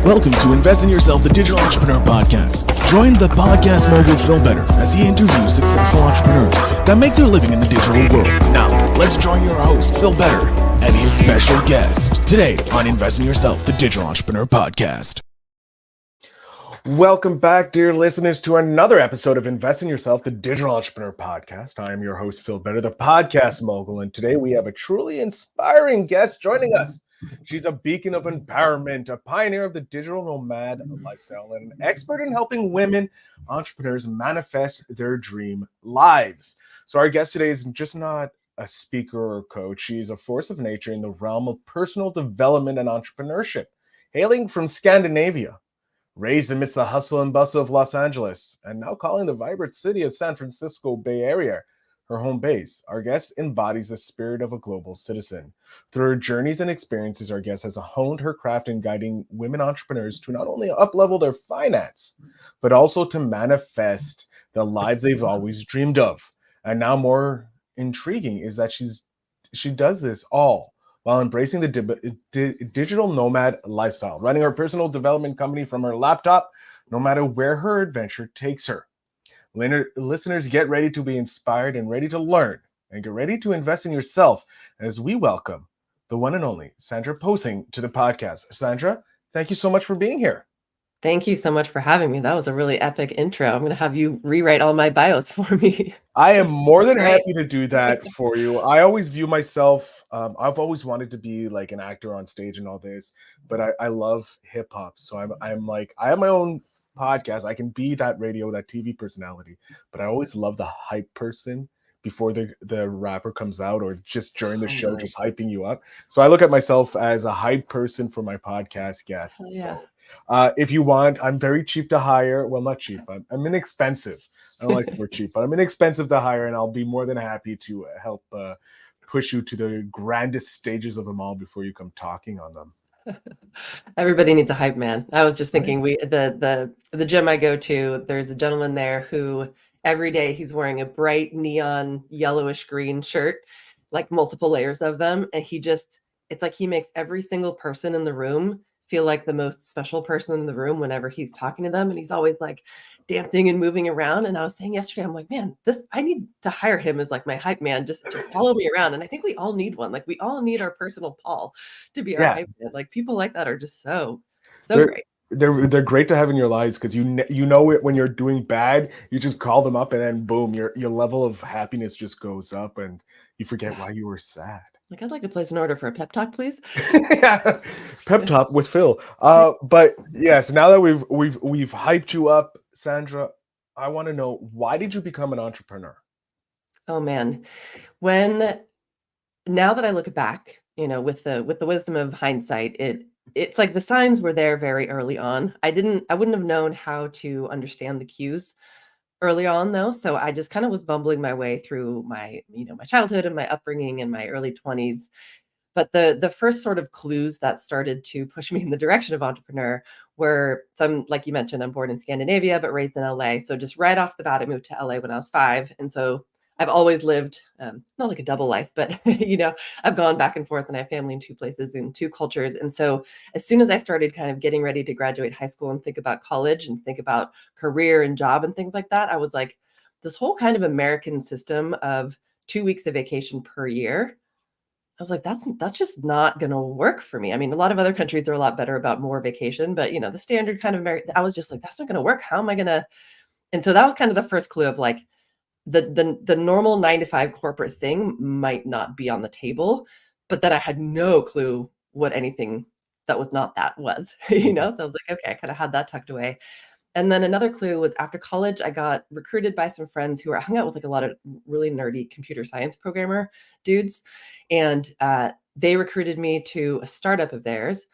Welcome to Invest in Yourself, the Digital Entrepreneur Podcast. Join the podcast mogul Phil Better as he interviews successful entrepreneurs that make their living in the digital world. Now, let's join your host, Phil Better, and his special guest today on Invest in Yourself, the Digital Entrepreneur Podcast. Welcome back, dear listeners, to another episode of Invest in Yourself, the Digital Entrepreneur Podcast. I am your host, Phil Better, the podcast mogul, and today we have a truly inspiring guest joining us. She's a beacon of empowerment, a pioneer of the digital nomad lifestyle, and an expert in helping women entrepreneurs manifest their dream lives. So our guest today is just not a speaker or coach. She is a force of nature in the realm of personal development and entrepreneurship. Hailing from Scandinavia, raised amidst the hustle and bustle of Los Angeles, and now calling the vibrant city of San Francisco Bay Area her home base, our guest embodies the spirit of a global citizen. Through her journeys and experiences, our guest has honed her craft in guiding women entrepreneurs to not only uplevel their finance, but also to manifest the lives they've always dreamed of. And now more intriguing is that she does this all while embracing the digital nomad lifestyle, running her personal development company from her laptop, no matter where her adventure takes her. Listeners, get ready to be inspired and ready to learn, and get ready to invest in yourself as we welcome the one and only Sandra Possing to the podcast. Sandra, thank you so much for being here. Thank you so much for having me. That was a really epic intro. I'm going to have you rewrite all my bios for me. I am more than happy to do that for you. I always view myself, I've always wanted to be like an actor on stage and all this, but I love hip hop. So I'm like, I have my own podcast. I can be that radio, that TV personality, but I always love the hype person before the rapper comes out, or just during the show, just hyping you up. So I look at myself as a hype person for my podcast guests. Yeah. So if you want, I'm very cheap to hire. Well, not cheap. I'm inexpensive. I don't like the word cheap, but I'm inexpensive to hire, and I'll be more than happy to help push you to the grandest stages of them all before you come talking on them. Everybody needs a hype man. I was just thinking, the gym I go to, there's a gentleman there who every day he's wearing a bright neon yellowish green shirt, like multiple layers of them, and it's like he makes every single person in the room feel like the most special person in the room whenever he's talking to them, and he's always like dancing and moving around. And I was saying yesterday, I'm like, man, I need to hire him as like my hype man, just to follow me around. And I think we all need one. Like, we all need our personal Paul to be our hype man. Like, people like that are just so great. They're great to have in your lives, because you know it when you're doing bad, you just call them up, and then boom, your level of happiness just goes up, and you forget why you were sad. Like, I'd like to place an order for a pep talk, please. Yeah, pep talk with Phil. But yeah, so now that we've hyped you up, Sandra, I want to know, why did you become an entrepreneur? Oh man, now that I look back, with the wisdom of hindsight, it's like the signs were there very early on. I wouldn't have known how to understand the cues early on, though. So I just kind of was bumbling my way through my childhood and my upbringing in my early 20s. But the first sort of clues that started to push me in the direction of entrepreneur were, so I'm, like you mentioned, I'm born in Scandinavia, but raised in LA. So just right off the bat, I moved to LA when I was 5. And so I've always lived, not like a double life, but, I've gone back and forth, and I have family in 2 places, in 2 cultures. And so as soon as I started kind of getting ready to graduate high school and think about college and think about career and job and things like that, I was like, this whole kind of American system of 2 weeks of vacation per year, I was like, that's just not going to work for me. I mean, a lot of other countries are a lot better about more vacation, but the standard kind of I was just like, that's not going to work. How am I going to? And so that was kind of the first clue of like, the normal 9-to-5 corporate thing might not be on the table, but then I had no clue what anything that was not that was, So I was like, okay, I kind of had that tucked away. And then another clue was, after college, I got recruited by some friends who hung out with like a lot of really nerdy computer science programmer dudes. And they recruited me to a startup of theirs.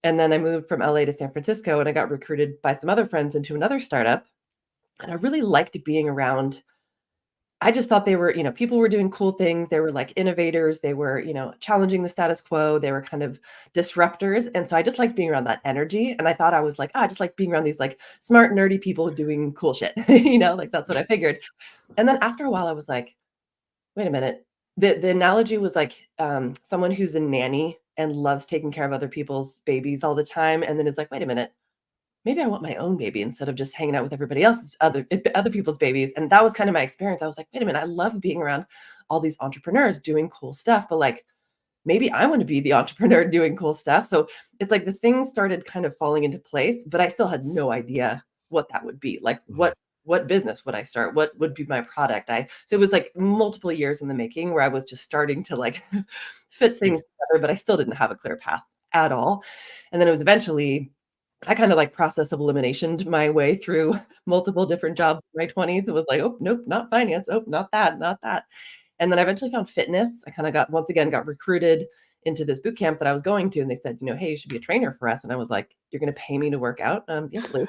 And then I moved from LA to San Francisco, and I got recruited by some other friends into another startup. And I really liked being around. I just thought they were, people were doing cool things. They were like innovators. They were, challenging the status quo. They were kind of disruptors. And so I just liked being around that energy. And I thought, I was like, I just like being around these like smart, nerdy people doing cool shit, like that's what I figured. And then after a while, I was like, wait a minute. The analogy was like someone who's a nanny and loves taking care of other people's babies all the time. And then is like, wait a minute, maybe I want my own baby instead of just hanging out with everybody else's other people's babies. And that was kind of my experience. I was like, wait a minute, I love being around all these entrepreneurs doing cool stuff, but like maybe I want to be the entrepreneur doing cool stuff. So it's like the things started kind of falling into place, but I still had no idea what that would be. Like what business would I start? What would be my product? So it was like multiple years in the making where I was just starting to like fit things together, but I still didn't have a clear path at all. And then it was eventually I kind of like process of elimination my way through multiple different jobs in my 20s. It was like, oh, nope, not finance. Oh, not that, not that. And then I eventually found fitness. I kind of once again, got recruited into this boot camp that I was going to. And they said, hey, you should be a trainer for us. And I was like, you're going to pay me to work out? Yes, please.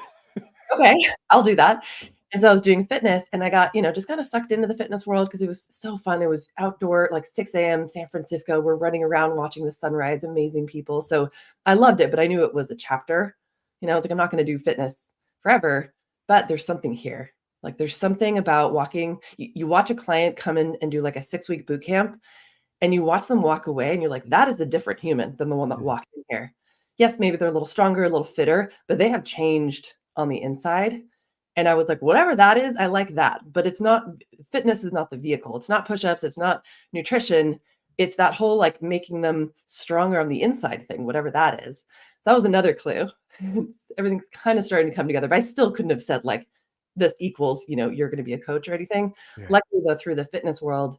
Okay, I'll do that. And so I was doing fitness and I got, just kind of sucked into the fitness world because it was so fun. It was outdoor, like 6 a.m. San Francisco. We're running around watching the sunrise, amazing people. So I loved it, but I knew it was a chapter. I was like, I'm not going to do fitness forever, but there's something here. Like there's something about walking. You watch a client come in and do like a 6-week boot camp and you watch them walk away and you're like, that is a different human than the one that walked in here. Yes, maybe they're a little stronger, a little fitter, but they have changed on the inside. And I was like, whatever that is, I like that. But it's not, fitness is not the vehicle. It's not push-ups. It's not nutrition. It's that whole like making them stronger on the inside thing, whatever that is. So that was another clue. Everything's kind of starting to come together, but I still couldn't have said like this equals, you're going to be a coach or anything. Yeah. Luckily though, through the fitness world,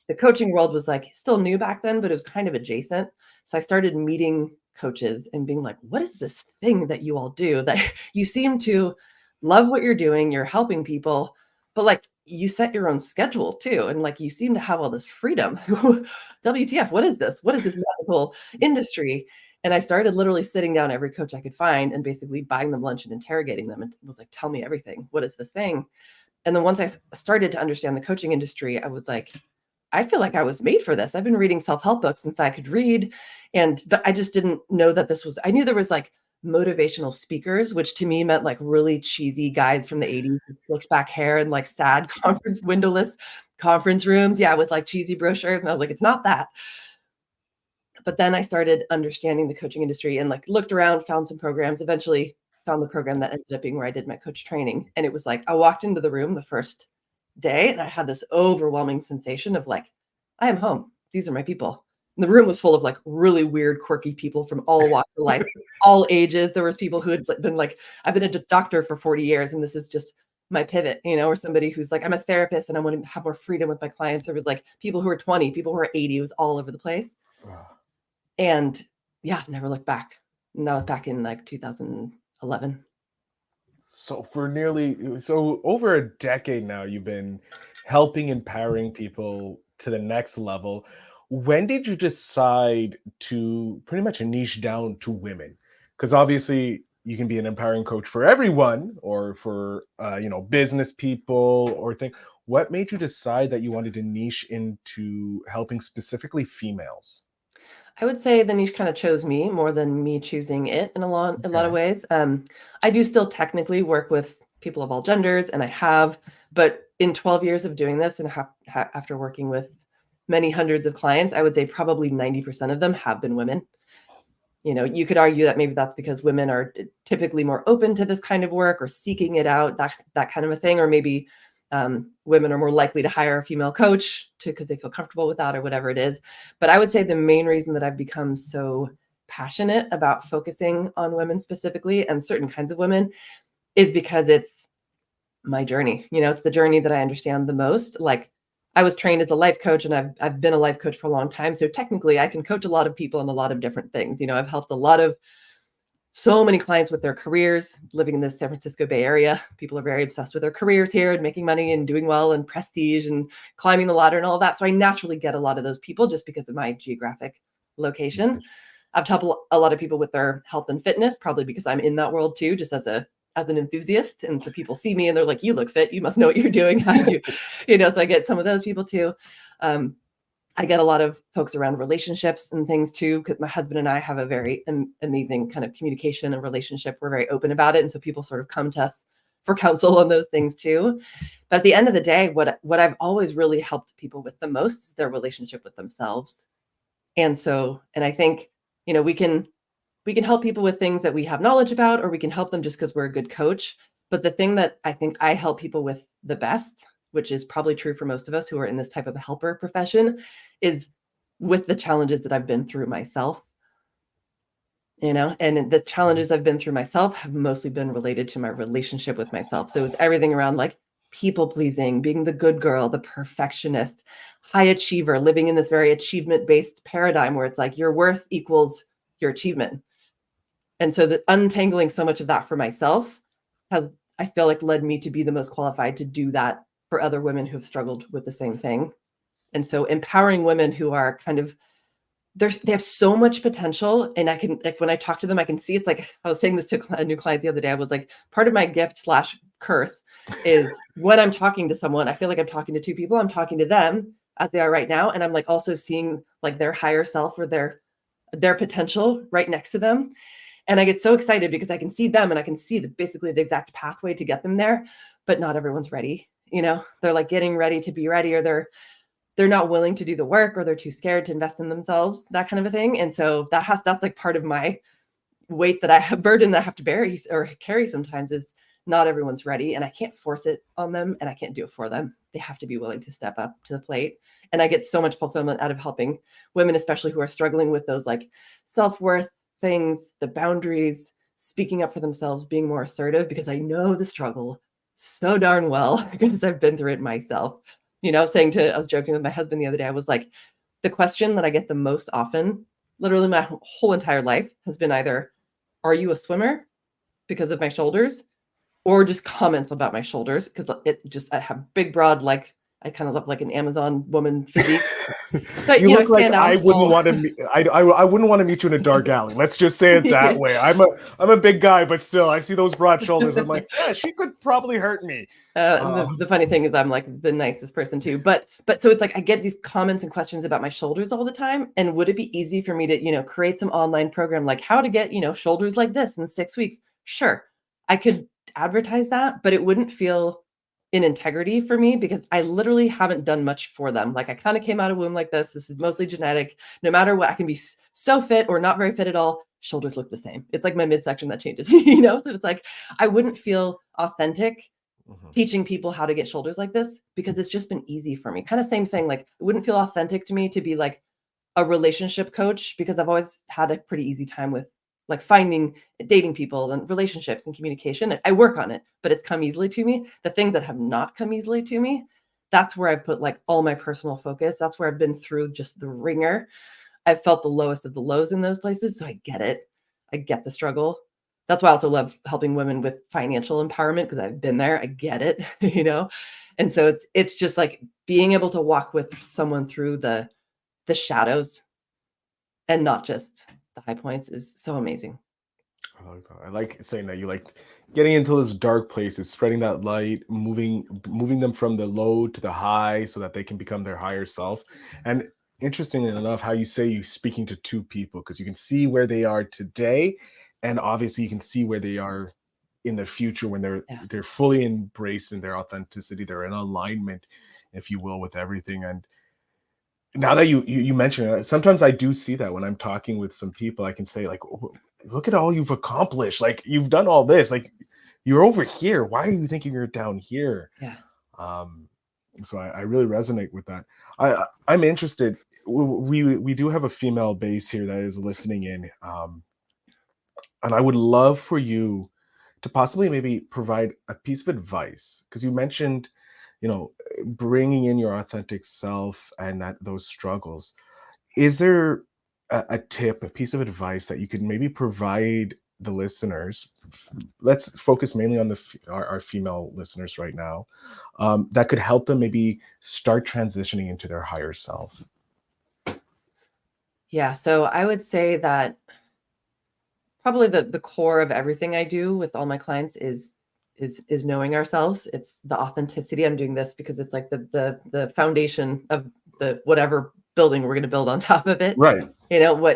the coaching world was like still new back then, but it was kind of adjacent. So I started meeting coaches and being like, what is this thing that you all do that you seem to love what you're doing? You're helping people, but like you set your own schedule too. And like, you seem to have all this freedom. WTF, what is this? What is this medical industry? And I started literally sitting down every coach I could find and basically buying them lunch and interrogating them and was like, tell me everything. What is this thing? And then once I started to understand the coaching industry, I was like, I feel like I was made for this. I've been reading self-help books since I could read. But I just didn't know that I knew there was like motivational speakers, which to me meant like really cheesy guys from the 80s with slicked back hair and like sad windowless conference rooms. Yeah. With like cheesy brochures. And I was like, it's not that. But then I started understanding the coaching industry and like looked around, found some programs, eventually found the program that ended up being where I did my coach training. And it was like, I walked into the room the first day and I had this overwhelming sensation of like, I am home. These are my people. And the room was full of like really weird, quirky people from all walks of life, all ages. There was people who had been like, I've been a doctor for 40 years and this is just my pivot, or somebody who's like, I'm a therapist and I want to have more freedom with my clients. There was like people who were 20, people who were 80. It was all over the place. Wow. And yeah, never looked back. And that was back in like 2011. So so over a decade now, you've been helping, empowering people to the next level. When did you decide to pretty much niche down to women? Because obviously you can be an empowering coach for everyone or for, business people or things. What made you decide that you wanted to niche into helping specifically females? I would say the niche kind of chose me more than me choosing it in a lot of Okay. ways. I do still technically work with people of all genders, and I have, but in 12 years of doing this and after working with many hundreds of clients, I would say probably 90% of them have been women. You could argue that maybe that's because women are typically more open to this kind of work or seeking it out, that kind of a thing, or maybe women are more likely to hire a female coach because they feel comfortable with that or whatever it is. But I would say the main reason that I've become so passionate about focusing on women specifically and certain kinds of women is because it's my journey. It's the journey that I understand the most. Like I was trained as a life coach and I've been a life coach for a long time. So technically I can coach a lot of people in a lot of different things. I've helped so many clients with their careers living in the San Francisco Bay Area. People are very obsessed with their careers here and making money and doing well and prestige and climbing the ladder and all of that. So I naturally get a lot of those people just because of my geographic location. I've helped a lot of people with their health and fitness, probably because I'm in that world too, just as an enthusiast. And so people see me and they're like, you look fit. You must know what you're doing. How do you, so I get some of those people too. I get a lot of folks around relationships and things too, because my husband and I have a very amazing kind of communication and relationship. We're very open about it. And so people sort of come to us for counsel on those things too. But at the end of the day, what I've always really helped people with the most is their relationship with themselves. And I think, we can we can help people with things that we have knowledge about, or we can help them just because we're a good coach. But the thing that I think I help people with the best, which is probably true for most of us who are in this type of a helper profession, is with the challenges that I've been through myself. And the challenges I've been through myself have mostly been related to my relationship with myself. So it was everything around like people pleasing, being the good girl, the perfectionist, high achiever, living in this very achievement based paradigm where it's like your worth equals your achievement. And so the untangling so much of that for myself has, I feel like, led me to be the most qualified to do that for other women who have struggled with the same thing. And so empowering women who are kind of, they have so much potential. And I can, like, when I talk to them, I can see, it's like, I was saying this to a new client the other day. I was like, part of my gift / curse is when I'm talking to someone, I feel like I'm talking to two people. I'm talking to them as they are right now. And I'm like also seeing like their higher self or their potential right next to them. And I get so excited because I can see them and I can see basically the exact pathway to get them there, but not everyone's ready. They're like getting ready to be ready, or they're not willing to do the work, or they're too scared to invest in themselves, that kind of a thing. And so that's like part of my weight that I have, burden that I have to bear or carry sometimes, is not everyone's ready, and I can't force it on them and I can't do it for them. They have to be willing to step up to the plate. And I get so much fulfillment out of helping women, especially who are struggling with those like self-worth things, the boundaries, speaking up for themselves, being more assertive, because I know the struggle so darn well because I've been through it myself. I was joking with my husband the other day. I was like, the question that I get the most often, literally my whole entire life, has been either, are you a swimmer because of my shoulders, or just comments about my shoulders, because I have big, broad, like I kind of look like an Amazon woman physique. So You look like stand out I wouldn't tall. want to. I wouldn't want to meet you in a dark alley. Let's just say it that way. I'm a big guy, but still, I see those broad shoulders. I'm like, yeah, she could probably hurt me. The funny thing is, I'm like the nicest person too. But so it's like I get these comments and questions about my shoulders all the time. And would it be easy for me to create some online program like how to get shoulders like this in 6 weeks? Sure, I could advertise that, but it wouldn't feel in integrity for me, because I literally haven't done much for them. Like I kind of came out of womb like this. This is mostly genetic. No matter what, I can be so fit or not very fit at all. Shoulders look the same. It's like my midsection that changes, So it's like I wouldn't feel authentic teaching people how to get shoulders like this, because it's just been easy for me. Kind of same thing. Like it wouldn't feel authentic to me to be like a relationship coach, because I've always had a pretty easy time with like dating people and relationships and communication. I work on it, but it's come easily to me. The things that have not come easily to me, that's where I've put like all my personal focus. That's where I've been through just the ringer. I've felt the lowest of the lows in those places. So I get it. I get the struggle. That's why I also love helping women with financial empowerment, because I've been there. I get it, And so it's just like being able to walk with someone through the shadows and not just the high points is so amazing. I like that. I like saying that you like getting into those dark places, spreading that light, moving them from the low to the high so that they can become their higher self. And interestingly enough, how you say you speaking to two people, because you can see where they are today, and obviously you can see where they are in the future when they're fully embraced in their authenticity, they're in alignment, if you will, with everything. And now that you mention it, sometimes I do see that when I'm talking with some people. I can say like, "Oh, look at all you've accomplished. Like you've done all this. Like you're over here. Why are you thinking you're down here?" Yeah. Um, so I really resonate with that. I'm interested. We do have a female base here that is listening in, and I would love for you to possibly maybe provide a piece of advice, because you mentioned, bringing in your authentic self and that those struggles. Is there a tip, a piece of advice that you could maybe provide the listeners? Let's focus mainly on our female listeners right now, that could help them maybe start transitioning into their higher self. Yeah. So I would say that probably the core of everything I do with all my clients is knowing ourselves. It's the authenticity. I'm doing this because it's like the foundation of the whatever building we're going to build on top of it. Right.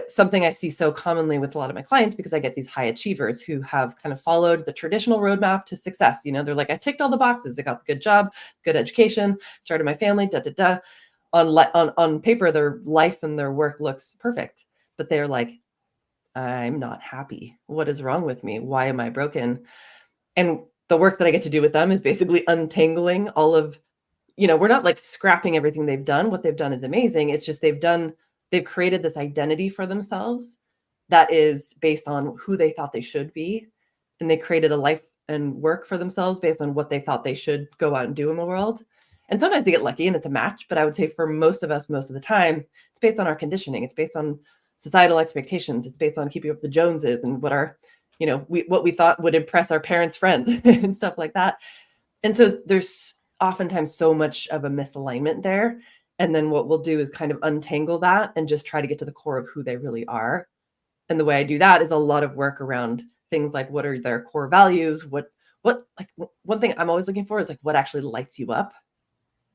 Something I see so commonly with a lot of my clients, because I get these high achievers who have kind of followed the traditional roadmap to success. They're like, I ticked all the boxes. I got the good job, good education, started my family, da, da, da. On paper, their life and their work looks perfect, but they're like, I'm not happy. What is wrong with me? Why am I broken? And the work that I get to do with them is basically untangling all of, we're not like scrapping everything they've done. What they've done is amazing. It's just they've created this identity for themselves that is based on who they thought they should be. And they created a life and work for themselves based on what they thought they should go out and do in the world. And sometimes they get lucky and it's a match. But I would say for most of us, most of the time, it's based on our conditioning. It's based on societal expectations. It's based on keeping up the Joneses and what we thought would impress our parents' friends and stuff like that. And so there's oftentimes so much of a misalignment there. And then what we'll do is kind of untangle that and just try to get to the core of who they really are. And the way I do that is a lot of work around things like what are their core values? What like one thing I'm always looking for is like what actually lights you up.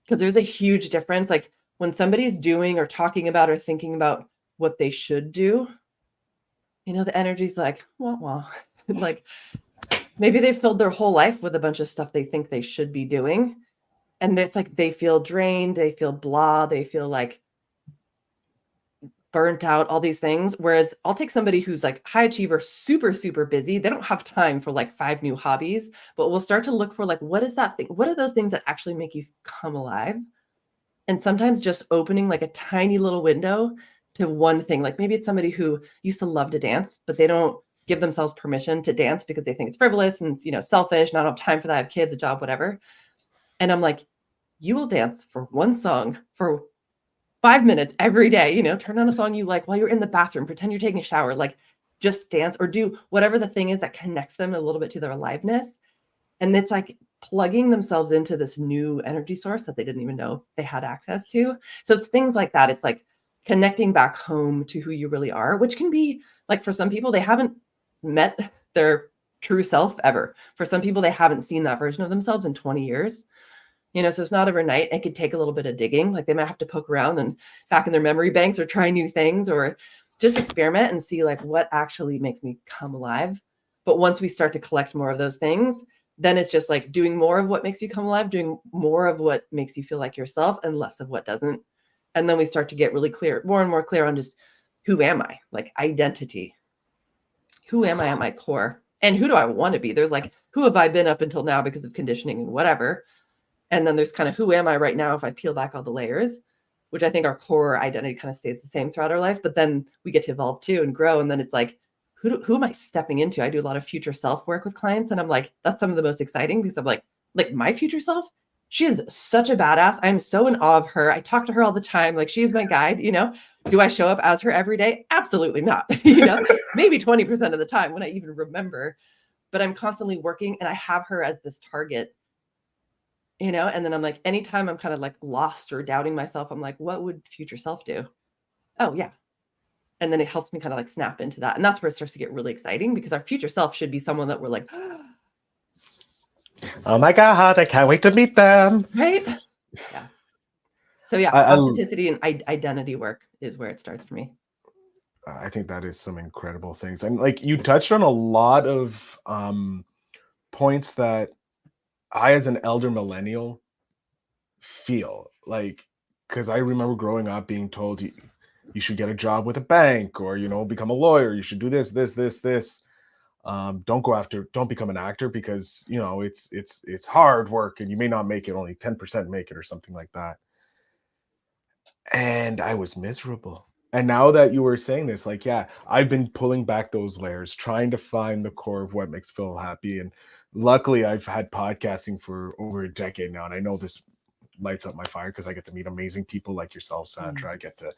Because there's a huge difference. Like when somebody's doing or talking about or thinking about what they should do, the energy's like, wah, wah. Like maybe they've filled their whole life with a bunch of stuff they think they should be doing. And it's like they feel drained, they feel blah, they feel like burnt out, all these things. Whereas I'll take somebody who's like high achiever, super, super busy. They don't have time for like 5 new hobbies, but we'll start to look for like, what is that thing? What are those things that actually make you come alive? And sometimes just opening like a tiny little window to one thing. Like maybe it's somebody who used to love to dance, but they don't give themselves permission to dance because they think it's frivolous and it's, selfish, not have time for that, have kids, a job, whatever. And I'm like, you will dance for one song for 5 minutes every day, turn on a song you like while you're in the bathroom, pretend you're taking a shower, like just dance or do whatever the thing is that connects them a little bit to their aliveness. And it's like plugging themselves into this new energy source that they didn't even know they had access to. So it's things like that. It's like connecting back home to who you really are, which can be like for some people, they haven't met their true self ever. For some people, they haven't seen that version of themselves in 20 years. So it's not overnight. It could take a little bit of digging. Like they might have to poke around and back in their memory banks or try new things or just experiment and see like what actually makes me come alive. But once we start to collect more of those things, then it's just like doing more of what makes you come alive, doing more of what makes you feel like yourself and less of what doesn't. And then we start to get really clear, more and more clear on just who am I? Like identity. Who am I at my core? And who do I want to be? There's like, who have I been up until now because of conditioning and whatever? And then there's kind of who am I right now if I peel back all the layers, which I think our core identity kind of stays the same throughout our life. But then we get to evolve too and grow. And then it's like, who am I stepping into? I do a lot of future self work with clients. And I'm like, that's some of the most exciting because I'm like my future self, she is such a badass. I'm so in awe of her. I talk to her all the time. Like she is my guide, Do I show up as her every day? Absolutely not. Maybe 20% of the time when I even remember, but I'm constantly working and I have her as this target. And then I'm like, anytime I'm kind of like lost or doubting myself, I'm like, what would future self do? Oh, yeah. And then it helps me kind of like snap into that. And that's where it starts to get really exciting because our future self should be someone that we're like, oh my God, I can't wait to meet them. Right? Yeah. So yeah, authenticity and identity work is where it starts for me. I think that is some incredible things. And like you touched on a lot of points that I, as an elder millennial, feel like, because I remember growing up being told you should get a job with a bank or, become a lawyer. You should do this. Don't become an actor because, it's hard work and you may not make it, only 10% make it or something like that. And I was miserable. And now that you were saying this, like, yeah, I've been pulling back those layers, trying to find the core of what makes Phil happy. And luckily, I've had podcasting for over a decade now. And I know this lights up my fire because I get to meet amazing people like yourself, Sandra. I get to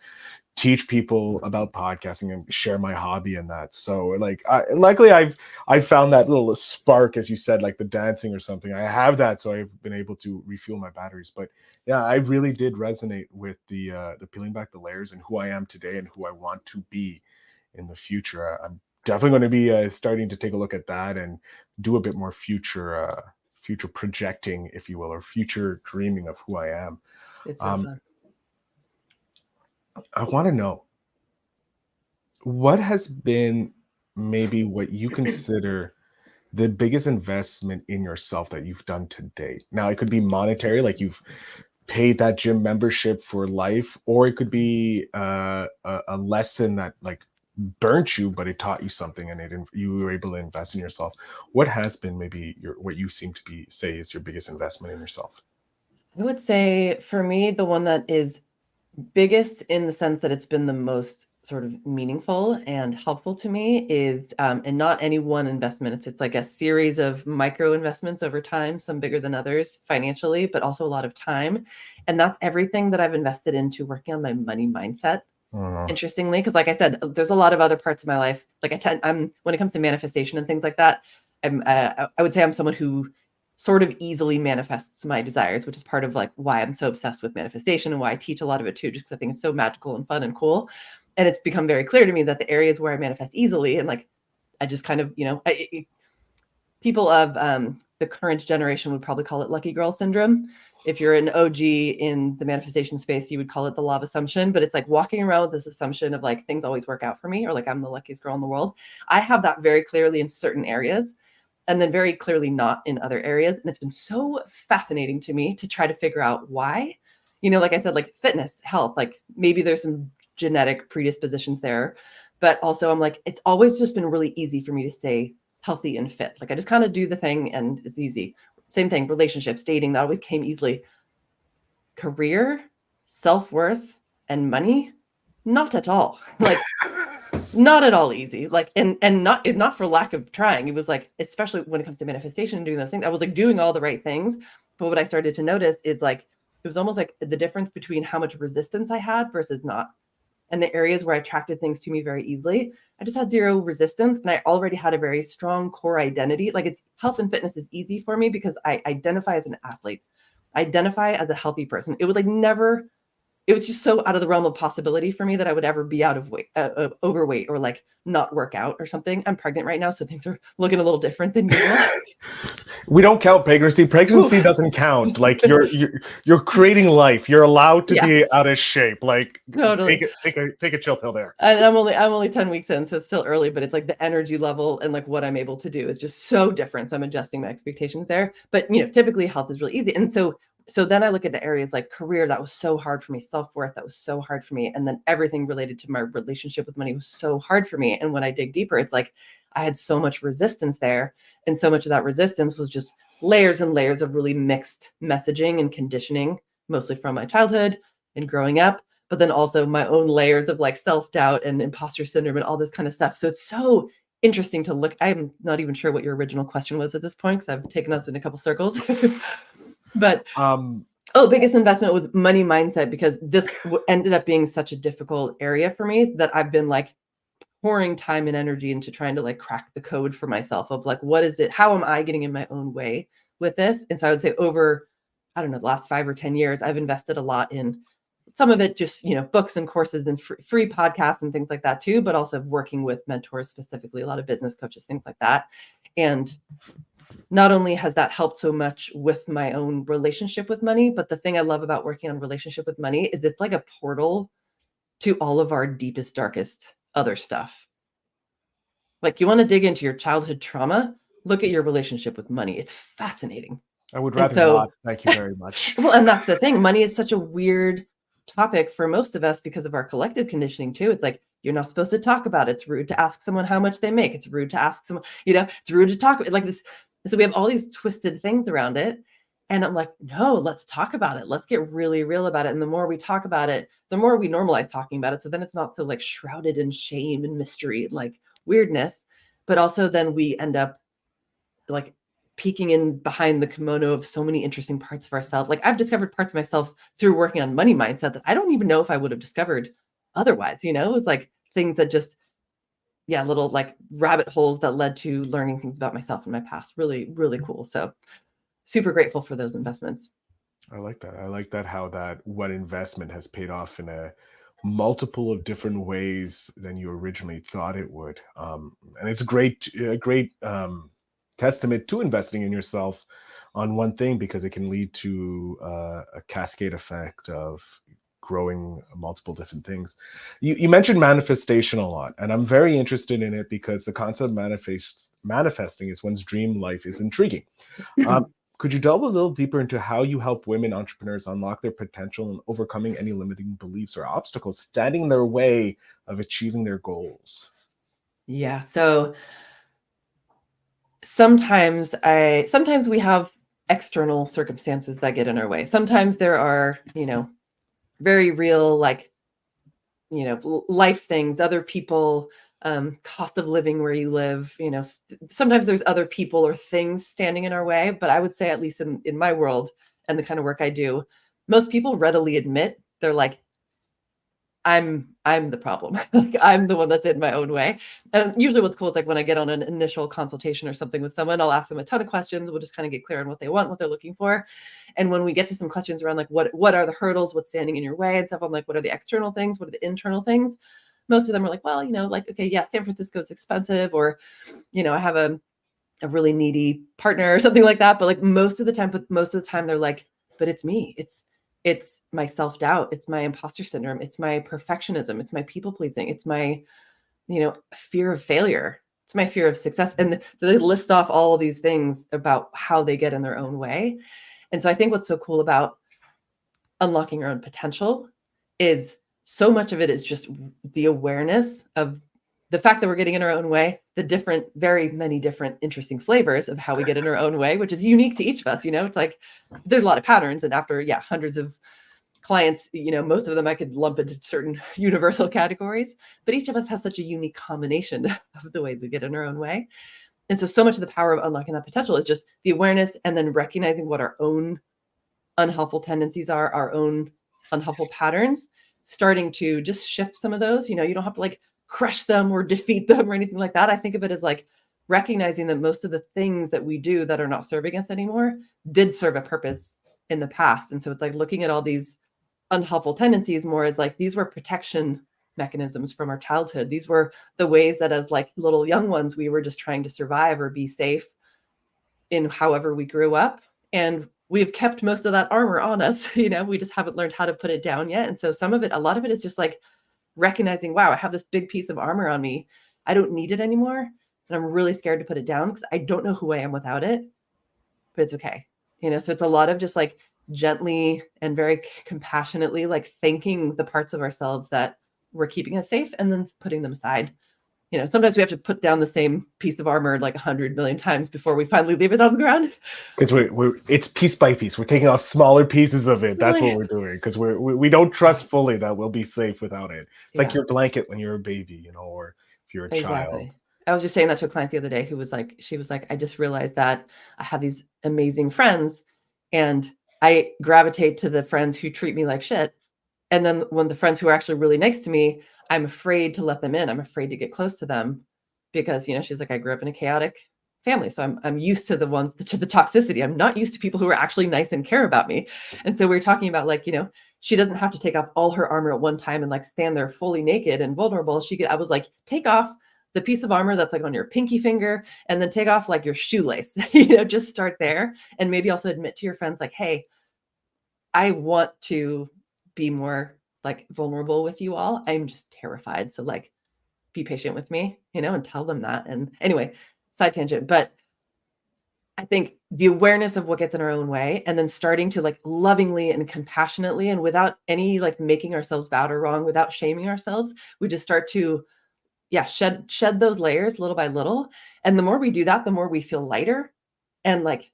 teach people about podcasting and share my hobby in that. So like, luckily I've found that little spark, as you said, like the dancing or something. I have that, so I've been able to refuel my batteries. But yeah, I really did resonate with the peeling back the layers and who I am today and who I want to be in the future. I'm definitely going to be starting to take a look at that and do a bit more future projecting, if you will, or future dreaming of who I am. It's so fun. I want to know, what has been maybe what you consider the biggest investment in yourself that you've done to date? Now, it could be monetary, like you've paid that gym membership for life, or it could be a lesson that like burnt you, but it taught you something, and you were able to invest in yourself. What has been maybe what you seem to say is your biggest investment in yourself? I would say for me, the one that is biggest in the sense that it's been the most sort of meaningful and helpful to me is, and not any one investment. It's like a series of micro investments over time, some bigger than others financially, but also a lot of time. And that's everything that I've invested into working on my money mindset. Interestingly, because like I said, there's a lot of other parts of my life. Like I'm when it comes to manifestation and things like that, I would say I'm someone who sort of easily manifests my desires, which is part of like why I'm so obsessed with manifestation and why I teach a lot of it too, just because I think it's so magical and fun and cool. And it's become very clear to me that the areas where I manifest easily and like I just kind of, people of the current generation would probably call it lucky girl syndrome. If you're an OG in the manifestation space, you would call it the law of assumption, but it's like walking around with this assumption of like things always work out for me, or like I'm the luckiest girl in the world. I have that very clearly in certain areas and then very clearly not in other areas. And it's been so fascinating to me to try to figure out why, like I said, like fitness, health, like maybe there's some genetic predispositions there, but also I'm like, it's always just been really easy for me to stay healthy and fit. Like I just kind of do the thing and it's easy. Same thing, relationships, dating, that always came easily. Career, self-worth, and money, not at all. Like not at all easy. Like and not for lack of trying. It was like, especially when it comes to manifestation and doing those things, I was like doing all the right things. But what I started to notice is like it was almost like the difference between how much resistance I had versus not. And the areas where I attracted things to me very easily, I just had zero resistance. And I already had a very strong core identity. Like it's health and fitness is easy for me because I identify as an athlete. I identify as a healthy person. It would like never, it was just so out of the realm of possibility for me that I would ever be out of weight, overweight or like not work out or something. I'm pregnant right now, so things are looking a little different than usual. We don't count pregnancy. Pregnancy doesn't count. Like you're creating life. You're allowed to be out of shape. Like totally. take a chill pill there. And I'm only 10 weeks in, so it's still early, but it's like the energy level and like what I'm able to do is just so different. So I'm adjusting my expectations there. But typically health is really easy. And so then I look at the areas like career, that was so hard for me, self-worth, that was so hard for me. And then everything related to my relationship with money was so hard for me. And when I dig deeper, it's like I had so much resistance there. And so much of that resistance was just layers and layers of really mixed messaging and conditioning, mostly from my childhood and growing up, but then also my own layers of like self-doubt and imposter syndrome and all this kind of stuff. So it's so interesting to look. I'm not even sure what your original question was at this point, because I've taken us in a couple circles. But biggest investment was money mindset, because this ended up being such a difficult area for me that I've been like pouring time and energy into trying to like crack the code for myself of like, what is it? How am I getting in my own way with this? And so I would say over, I don't know, the last 5 or 10 years, I've invested a lot in some of it, just, books and courses and free podcasts and things like that too, but also working with mentors, specifically a lot of business coaches, things like that. And not only has that helped so much with my own relationship with money, but the thing I love about working on relationship with money is it's like a portal to all of our deepest, darkest other stuff. Like you want to dig into your childhood trauma, look at your relationship with money. It's fascinating. I would rather not. Thank you very much. Well, and that's the thing. Money is such a weird topic for most of us because of our collective conditioning too. It's like, you're not supposed to talk about it. It's rude to ask someone how much they make. It's rude to ask someone, it's rude to talk like this. So we have all these twisted things around it. And I'm like, no, let's talk about it. Let's get really real about it. And the more we talk about it, the more we normalize talking about it. So then it's not so like shrouded in shame and mystery, like weirdness, but also then we end up like peeking in behind the kimono of so many interesting parts of ourselves. Like I've discovered parts of myself through working on money mindset that I don't even know if I would have discovered otherwise. It was like things that just, little like rabbit holes that led to learning things about myself in my past. Really, really cool. So super grateful for those investments. I like that. I like that, how that one investment has paid off in a multiple of different ways than you originally thought it would. And it's a great testament to investing in yourself on one thing, because it can lead to a cascade effect of growing multiple different things. You mentioned manifestation a lot, and I'm very interested in it because the concept of manifesting is one's dream life is intriguing. Could you delve a little deeper into how you help women entrepreneurs unlock their potential and overcoming any limiting beliefs or obstacles standing in their way of achieving their goals? Yeah. So sometimes we have external circumstances that get in our way. Sometimes there are, very real, like, life things, other people, cost of living where you live, sometimes there's other people or things standing in our way. But I would say, at least in my world and the kind of work I do, most people readily admit they're like, I'm the problem. Like, I'm the one that's in my own way. And usually what's cool is like when I get on an initial consultation or something with someone, I'll ask them a ton of questions. We'll just kind of get clear on what they want, what they're looking for. And when we get to some questions around like what are the hurdles, what's standing in your way and stuff, I'm like, what are the external things? What are the internal things? Most of them are like, well, like, okay, yeah, San Francisco's expensive, or, I have a really needy partner or something like that. But like most of the time they're like, but it's me. It's my self-doubt. It's my imposter syndrome. It's my perfectionism. It's my people pleasing. It's my, fear of failure. It's my fear of success. And they list off all of these things about how they get in their own way. And so I think what's so cool about unlocking our own potential is so much of it is just the awareness of the fact that we're getting in our own way, the very many different interesting flavors of how we get in our own way, which is unique to each of us. It's like, there's a lot of patterns. And after, hundreds of clients, most of them I could lump into certain universal categories, but each of us has such a unique combination of the ways we get in our own way. And so much of the power of unlocking that potential is just the awareness, and then recognizing what our own unhelpful tendencies are, our own unhelpful patterns, starting to just shift some of those. You don't have to like crush them or defeat them or anything like that. I think of it as like recognizing that most of the things that we do that are not serving us anymore did serve a purpose in the past. And so it's like looking at all these unhelpful tendencies more as like, these were protection mechanisms from our childhood. These were the ways that as like little young ones, we were just trying to survive or be safe in however we grew up. And we've kept most of that armor on us. We just haven't learned how to put it down yet. And so a lot of it is just like recognizing, wow, I have this big piece of armor on me. I don't need it anymore. And I'm really scared to put it down because I don't know who I am without it, but it's okay. So it's a lot of just like gently and very compassionately, like thanking the parts of ourselves that were keeping us safe and then putting them aside. Sometimes we have to put down the same piece of armor like 100 million times before we finally leave it on the ground. Because it's piece by piece. We're taking off smaller pieces of it. That's what we're doing. Because we don't trust fully that we'll be safe without it. It's like your blanket when you're a baby, or if you're a child. I was just saying that to a client the other day she was like, I just realized that I have these amazing friends and I gravitate to the friends who treat me like shit. And then when the friends who are actually really nice to me, I'm afraid to let them in. I'm afraid to get close to them because, she's like, I grew up in a chaotic family. So I'm used to the toxicity. I'm not used to people who are actually nice and care about me. And so we're talking about like, she doesn't have to take off all her armor at one time and like stand there fully naked and vulnerable. I was like, take off the piece of armor that's like on your pinky finger and then take off like your shoelace, just start there. And maybe also admit to your friends like, hey, I want to be more like vulnerable with you all. I'm just terrified. So like, be patient with me, and tell them that. And anyway, side tangent, but I think the awareness of what gets in our own way and then starting to like lovingly and compassionately and without any like making ourselves bad or wrong, without shaming ourselves, we just start to, shed those layers little by little. And the more we do that, the more we feel lighter and like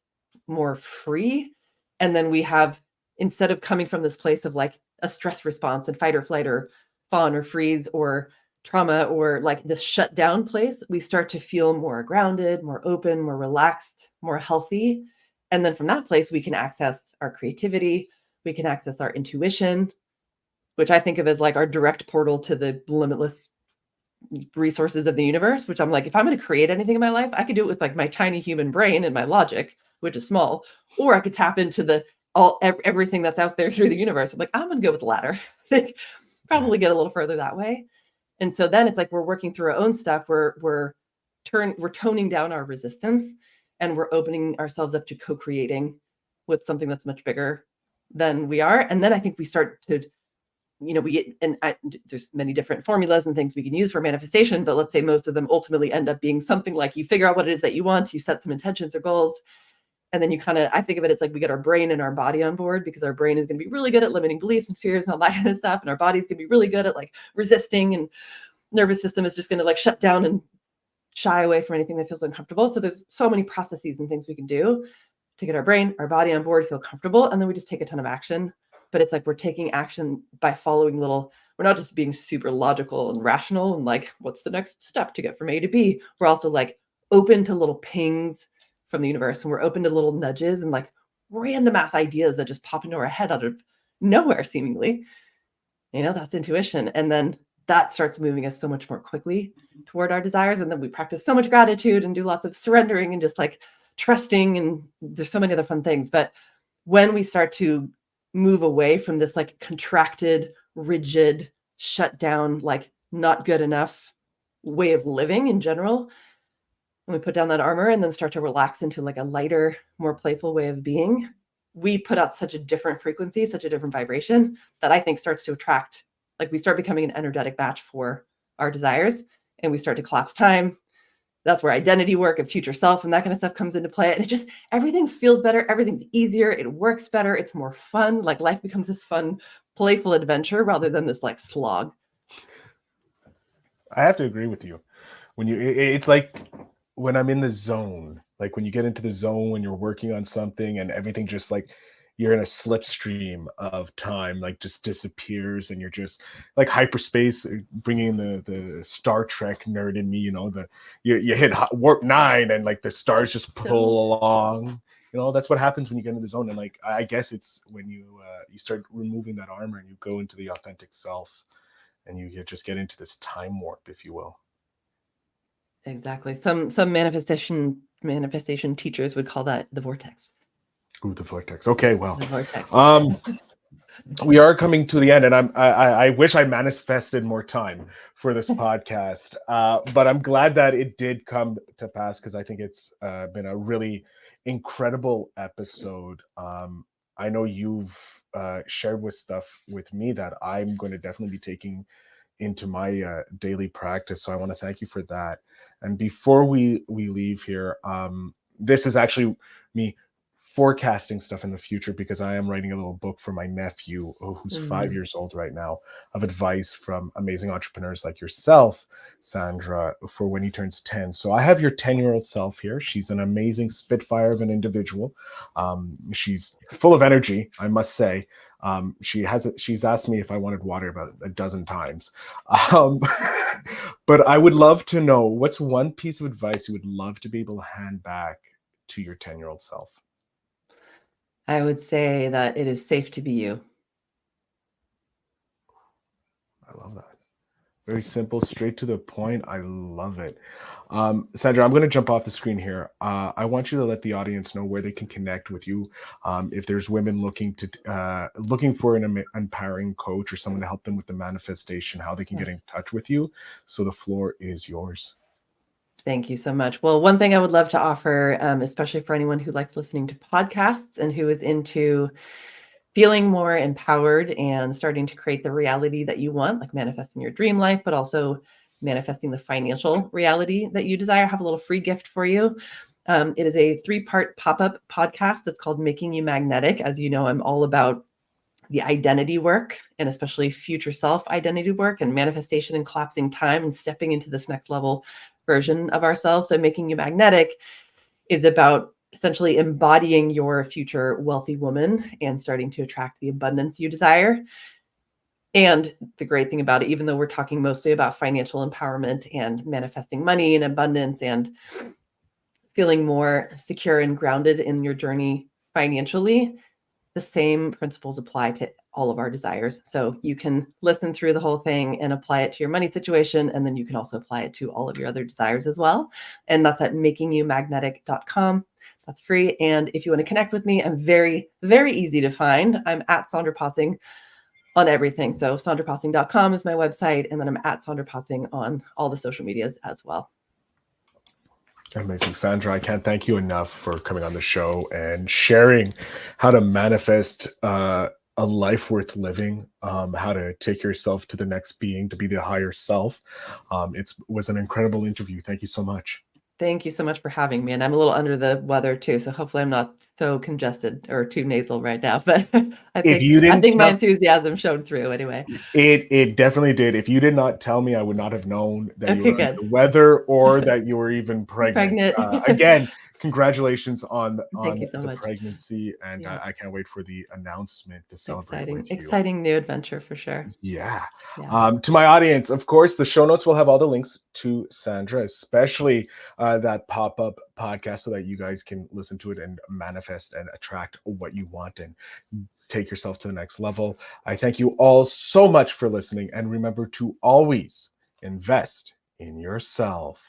more free. And then we have, instead of coming from this place of like a stress response and fight or flight or fawn or freeze or trauma or like this shut down place, we start to feel more grounded, more open, more relaxed, more healthy. And then from that place, we can access our creativity. We can access our intuition, which I think of as like our direct portal to the limitless resources of the universe, which I'm like, if I'm going to create anything in my life, I could do it with like my tiny human brain and my logic, which is small, or I could tap into everything that's out there through the universe. I'm like, I'm going to go with the latter. Like, probably get a little further that way. And so then it's like, we're working through our own stuff. We're toning down our resistance and we're opening ourselves up to co-creating with something that's much bigger than we are. And then I think we start to, there's many different formulas and things we can use for manifestation, but let's say most of them ultimately end up being something like you figure out what it is that you want, you set some intentions or goals, And then I think of it as like we get our brain and our body on board, because our brain is going to be really good at limiting beliefs and fears and all that kind of stuff. And our body's going to be really good at like resisting, and nervous system is just going to like shut down and shy away from anything that feels uncomfortable. So there's so many processes and things we can do to get our brain, our body on board, feel comfortable. And then we just take a ton of action. But it's like we're taking action by following we're not just being super logical and rational and like, what's the next step to get from A to B? We're also like open to little pings from the universe, and we're open to little nudges and like random ass ideas that just pop into our head out of nowhere, seemingly. That's intuition. And then that starts moving us so much more quickly toward our desires. And then we practice so much gratitude and do lots of surrendering and just like trusting. And there's so many other fun things. But when we start to move away from this like contracted, rigid, shut down, like not good enough way of living in general, and we put down that armor and then start to relax into like a lighter, more playful way of being, we put out such a different frequency, such a different vibration that I think starts to attract, like we start becoming an energetic match for our desires, and we start to collapse time. That's where identity work and future self and that kind of stuff comes into play. And it just, everything feels better. Everything's easier. It works better. It's more fun. Like life becomes this fun, playful adventure rather than this like slog. I have to agree with you. It's like when I'm in the zone, like when you get into the zone, when you're working on something and everything just like you're in a slipstream of time, like just disappears, and you're just like hyperspace, bringing the Star Trek nerd in me, you hit warp 9 and like the stars just pull along. That's what happens when you get into the zone. And like, I guess it's when you start removing that armor and you go into the authentic self, and you just get into this time warp, if you will. Exactly. Some manifestation teachers would call that the vortex. Ooh, the vortex. Okay, well, the vortex. We are coming to the end, and I wish I manifested more time for this podcast, but I'm glad that it did come to pass, because I think it's been a really incredible episode. I know you've shared stuff with me that I'm going to definitely be taking into my daily practice. So I want to thank you for that. And before we leave here, this is actually me forecasting stuff in the future, because I am writing a little book for my nephew, who's 5 years old right now, of advice from amazing entrepreneurs like yourself, Sandra, for when he turns 10. So I have your 10-year-old self here. She's an amazing spitfire of an individual. She's full of energy, I must say. She's asked me if I wanted water about a dozen times. But I would love to know, what's one piece of advice you would love to be able to hand back to your 10-year-old self? I would say that it is safe to be you. I love that. Very simple, straight to the point. I love it. Sandra, I'm going to jump off the screen here. I want you to let the audience know where they can connect with you. If there's women looking for an empowering coach or someone to help them with the manifestation, how they can get in touch with you. So the floor is yours. Thank you so much. Well, one thing I would love to offer, especially for anyone who likes listening to podcasts and who is into feeling more empowered and starting to create the reality that you want, like manifesting your dream life, but also manifesting the financial reality that you desire, I have a little free gift for you. It is a 3-part pop-up podcast. It's called Making You Magnetic. As you know, I'm all about the identity work, and especially future self identity work and manifestation and collapsing time and stepping into this next level version of ourselves. So Making You Magnetic is about essentially embodying your future wealthy woman and starting to attract the abundance you desire. And the great thing about it, even though we're talking mostly about financial empowerment and manifesting money and abundance and feeling more secure and grounded in your journey financially, the same principles apply to all of our desires. So you can listen through the whole thing and apply it to your money situation. And then you can also apply it to all of your other desires as well. And that's at makingyouMagnetic.com. That's free. And if you want to connect with me, I'm very, very easy to find. I'm at Sandra Possing on everything. So sandrapossing.com is my website. And then I'm at Sandra Possing on all the social medias as well. Amazing. Sandra, I can't thank you enough for coming on the show and sharing how to manifest a life worth living, how to take yourself to the next being, to be the higher self. It was an incredible interview. Thank you so much. Thank you so much for having me. And I'm a little under the weather too, so hopefully I'm not so congested or too nasal right now. But I If think you I didn't think my tell, enthusiasm showed through anyway. it definitely did. If you did not tell me, I would not have known that you Okay, were under good. the weather or that you were even pregnant. Pregnant. Again, congratulations on Thank you so the much. pregnancy, and Yeah. I can't wait for the announcement to celebrate Exciting, with you. exciting new adventure for sure. Yeah. Yeah. To my audience, of course, the show notes will have all the links to Sandra, especially that pop up podcast, so that you guys can listen to it and manifest and attract what you want and take yourself to the next level. I thank you all so much for listening. And remember to always invest in yourself.